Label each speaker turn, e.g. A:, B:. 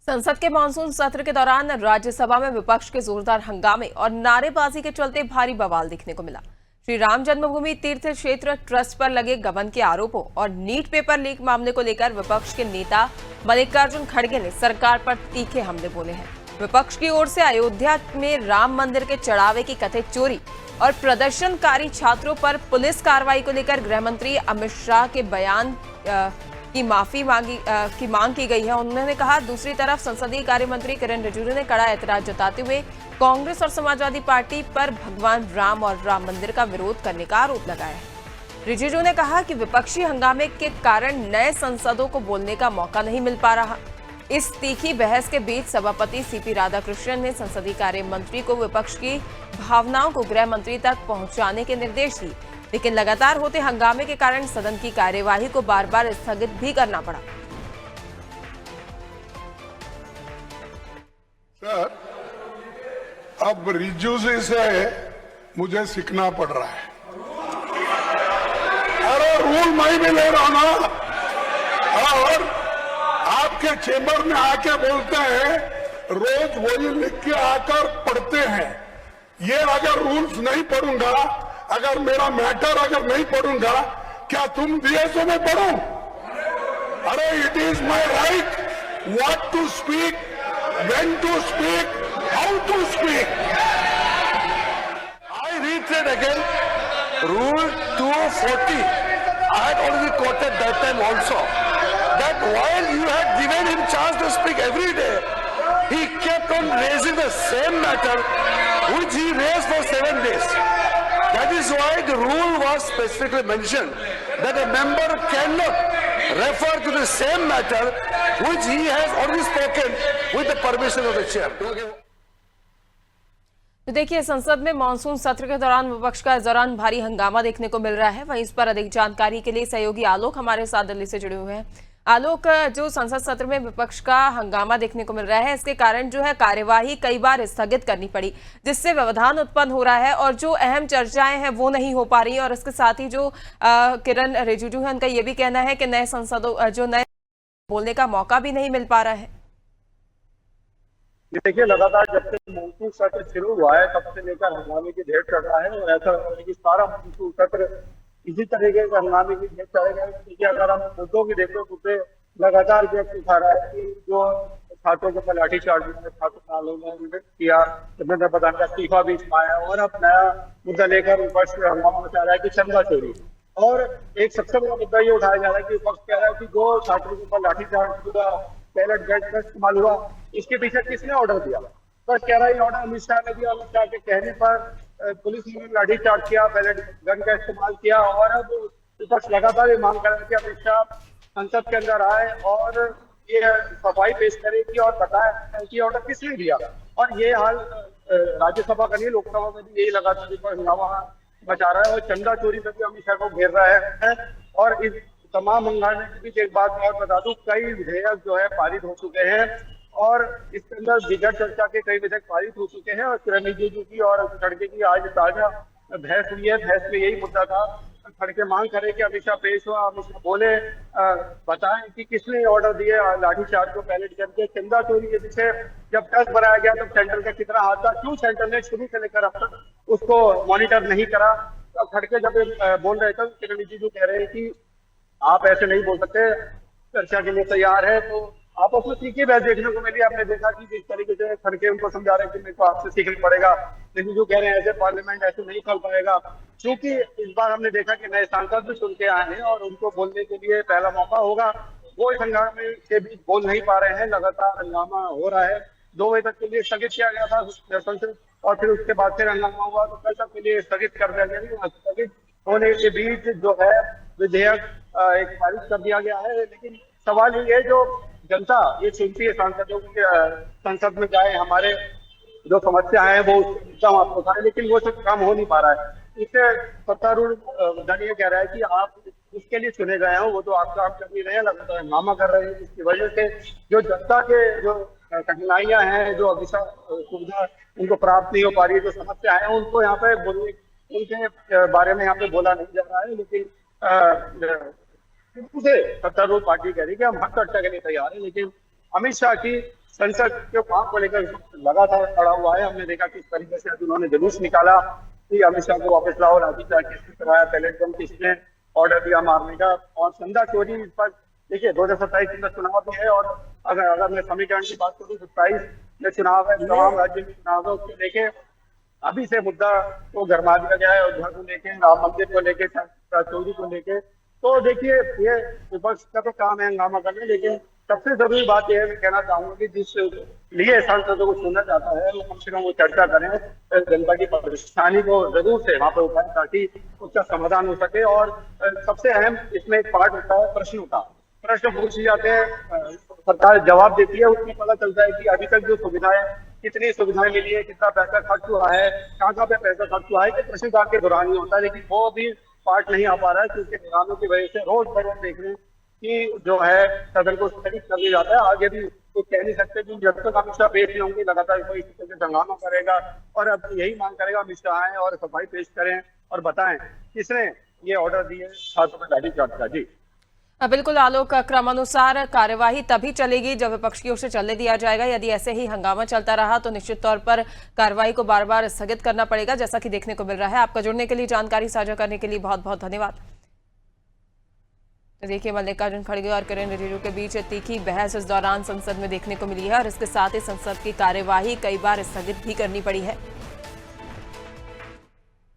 A: संसद के मानसून सत्र के दौरान राज्यसभा में विपक्ष के जोरदार हंगामे और नारेबाजी के चलते भारी बवाल देखने को मिला। श्री राम जन्मभूमि तीर्थ क्षेत्र ट्रस्ट पर लगे गबन के आरोपों और नीट पेपर लीक मामले को लेकर विपक्ष के नेता मल्लिकार्जुन खड़गे ने सरकार पर तीखे हमले बोले हैं। विपक्ष की ओर से अयोध्या में राम मंदिर के चढ़ावे की कथित चोरी और प्रदर्शनकारी छात्रों पर पुलिस कार्रवाई को लेकर गृह मंत्री अमित शाह के बयान की मांग की गई है। उन्होंने कहा, दूसरी तरफ संसदीय कार्य मंत्री किरेन रिजिजू ने कड़ा ऐतराज जताते हुए कांग्रेस और समाजवादी पार्टी पर भगवान राम और राम मंदिर का विरोध करने का आरोप लगाया है। रिजिजू ने कहा कि विपक्षी हंगामे के कारण नए सांसदों को बोलने का मौका नहीं मिल पा रहा। इस तीखी बहस के बीच सभापति सीपी राधाकृष्णन ने संसदीय कार्य मंत्री को विपक्ष की भावनाओं को गृह मंत्री तक पहुंचाने के निर्देश दिए, लेकिन लगातार होते हंगामे के कारण सदन की कार्यवाही को बार बार स्थगित भी करना पड़ा।
B: सर, अब रिज्जू से मुझे सीखना पड़ रहा है। अरे रूल मैं भी ले रहा हूं ना, और आपके चेंबर में आके बोलते हैं, रोज वही लिख के आकर पढ़ते हैं। ये अगर रूल्स नहीं पढ़ूंगा, अगर मेरा मैटर अगर नहीं पढ़ूंगा, क्या तुम डीएसओ में पढ़ो? अरे it is my right what to speak, when to speak, how to speak.
C: I reiterate again, Rule 240. I had already quoted that time also, that while you had given him chance to speak every day, he kept on raising the same matter which he raised for 7 days. That is why the rule was specifically mentioned that a member cannot refer to the same matter which he has already spoken with the permission of the chair.
A: तो देखिए, संसद में monsoon सत्र के दौरान विपक्ष का इस दौरान भारी हंगामा देखने को मिल रहा है। वहीं इस पर अधिक जानकारी के लिए सहयोगी आलोक हमारे साथ दिल्ली से जुड़े हुए हैं। आलोक, जो संसद सत्र में विपक्ष का हंगामा देखने को मिल रहा है, इसके कारण जो है कार्यवाही कई बार स्थगित करनी पड़ी, जिससे व्यवधान उत्पन्न हो रहा है और जो अहम चर्चाएं हैं वो नहीं हो पा रही और इसके साथ ही जो किरेन रिजिजू है, उनका ये भी कहना है कि नए सांसदों जो नए बोलने का मौका भी नहीं मिल पा रहा है।
D: देखिए, लगातार जब से मानसून सत्र शुरू हुआ है तब से लेकर हंगामे की ढेर चढ़ रहा है और ऐसा लग रहा है कि सारा मानसून सत्र इसी तरीके के हंगामे की ढेर चढ़ेगा। क्योंकि अगर हम मुद्दों की देखें तो उसे लगातार व्यक्त उठा रहा है कि जो छात्रों के ऊपर लाठीचार्ज छात्र आंदोलन किया, धर्मेंद्र प्रधान का इस्तीफा भी पाया और अब नया मुद्दा लेकर विपक्ष हंगामा मचा रहा है कि चंदा चोरी। और एक सबसे बड़ा मुद्दा ये उठाया जा रहा है कि विपक्ष कह रहा है कि जो छात्रों के ऊपर लाठीचार्ज हुआ, बैलेट गैस का इस्तेमाल हुआ, इसके पीछे किसने ऑर्डर दिया? बस कह रहा है ऑर्डर अमित शाह ने दिया। अमित शाह के कहने पर पुलिस ने लाठीचार्ज किया, बैलेट गन का इस्तेमाल किया और अब विपक्ष लगातार ये मांग कर रहा है कि अमित शाह संसद के अंदर आए और ये सफाई पेश करे कि और बताए कि ऑर्डर किसने दिया। और ये हाल राज्यसभा का नहीं, लोकसभा में भी यही लगातार विपक्ष हंगामा मचा रहा है और चंदा चोरी में भी अमित शाह को घेर रहा है। और इस तमाम हंगामे के बीच एक बात और बता दूं, कई विधेयक जो है पारित हो चुके हैं और इसके अंदर बिगड़ चर्चा के कई विधेयक पारित हो चुके हैं। और किरेन रिजिजू की और खड़गे की आज ताजा बहस हुई है। बहस में यही मुद्दा था, खड़गे मांग करे कि अमित शाह पेश हुआ, अमित शाह बोले, बताएं कि किसने ऑर्डर दिए लाठीचार्ज को, बैलेट करके चंदा चोरी के पीछे जब टेस्ट बनाया गया तब सेंटर का कितना हाथ था, क्यों सेंटर ने शुरू से लेकर अब तक उसको मॉनिटर नहीं करा। तो खड़गे जब बोल रहे थे, किरेन रिजिजू कह रहे हैं कि आप ऐसे नहीं बोल सकते, चर्चा के लिए तैयार है। तो आपस में तीखी बहस देखने को मिली। आपने देखा कि जिस तरीके से खड़गे उनको समझा रहे हैं कि मेरे को आपसे सीखना पड़ेगा, लेकिन जो कह रहे हैं ऐसे पार्लियामेंट ऐसे नहीं चल पाएगा। क्योंकि इस बार हमने देखा कि नए सांसद भी सुन के आए हैं और उनको बोलने के लिए पहला मौका होगा। वो इस हंगामे के बीच बोल नहीं पा रहे हैं, लगातार हंगामा हो रहा है। 2 बजे तक के लिए स्थगित किया गया था संसद और फिर उसके बाद फिर हंगामा हुआ तो कल तक के लिए स्थगित कर दिया गया। स्थगित होने के बीच जो है विधेयक एक पारित कर दिया गया है। लेकिन सवाल ये है, जो जनता ये सुनती है सांसदों की संसद में जाए, हमारे जो समस्या है वो एकदम आप बताएं, लेकिन वो सब काम हो नहीं पा रहा है। इससे सत्तारूढ़ दल ये कह रहा है कि आप उसके लिए चुने गए हो, वो तो आप काम कर नहीं रहे हैं, लगातार हंगामा कर रहे हैं, जिसकी वजह से जो जनता के जो कठिनाइयां हैं, जो अभी सुविधा उनको प्राप्त नहीं हो पा रही है, जो समस्या है उनको यहाँ पे बोलने, उनके बारे में यहाँ पे बोला नहीं जा रहा है। लेकिन सत्तारूढ़ पार्टी कह रही है कि हम हर चर्चा के लिए तैयार है, लेकिन अमित शाह की संसद के काम को लेकर लगातार खड़ा हुआ है। हमने देखा किस तरीके से आज उन्होंने जुलूस निकाला कि अमित शाह को वापस लाओ, लाठी चार्ज किसने कराया, पैलेट बम किसने ऑर्डर दिया मारने का, और संदा चोरी पर देखिए 2027 में चुनाव भी है, और अगर मैं समीकरण की बात करूँ 27 में चुनाव है, तमाम राज्य में चुनाव है, उसको लेके अभी से मुद्दा को गरमा दिया गया है। अयोध्या को लेके, राम मंदिर को लेके, चोरी को लेके। तो देखिए ये विपक्ष का तो काम है हंगामा करना, लेकिन सबसे जरूरी बात यह है, मैं कहना चाहूंगा कि जिस लिए सांसदों को सुनना चाहता है वो कम से कम वो चर्चा करें, जनता की परेशानी को जरूर से वहां पर उठाएं ताकि उसका समाधान हो सके। और सबसे अहम इसमें एक पार्ट होता है प्रश्नों का। प्रश्न पूछे जाते हैं, सरकार जवाब देती है, उसमें पता चलता है कि अभी तक जो सुविधाएं, कितनी सुविधाएं मिली है, कितना पैसा खर्च हुआ है, कहाँ पे पैसा खर्च हुआ है, कि प्रश्नकाल के दौरान ही होता है। लेकिन वो भी पार्ट नहीं आ पा रहा है क्योंकि निगरानों की वजह से रोज बरोज देख रहे हैं कि जो है सदन को स्थगित कर दिया जाता है। आगे भी तो कह नहीं सकते कि जब तक अमित शाह पेश नहीं होंगे लगातार कोई इस तरह से हंगामा करेगा, और अब यही मांग करेगा अमित शाह आए और सफाई पेश करें और बताएं किसने ये ऑर्डर दिए छात्रों में लाठी चार्ज का। जी
A: बिल्कुल आलोक, क्रमानुसार कार्यवाही तभी चलेगी जब विपक्ष की ओर से चलने दिया जाएगा। यदि ऐसे ही हंगामा चलता रहा तो निश्चित तौर पर कार्रवाई को बार बार स्थगित करना पड़ेगा, जैसा कि देखने को मिल रहा है। आपका जुड़ने के लिए, जानकारी साझा करने के लिए बहुत बहुत धन्यवाद। देखिए, मल्लिकार्जुन खड़गे और किरेन रिजिजू के बीच तीखी बहस इस दौरान संसद में देखने को मिली है, और इसके साथ ही संसद की कार्यवाही कई बार स्थगित भी करनी पड़ी है।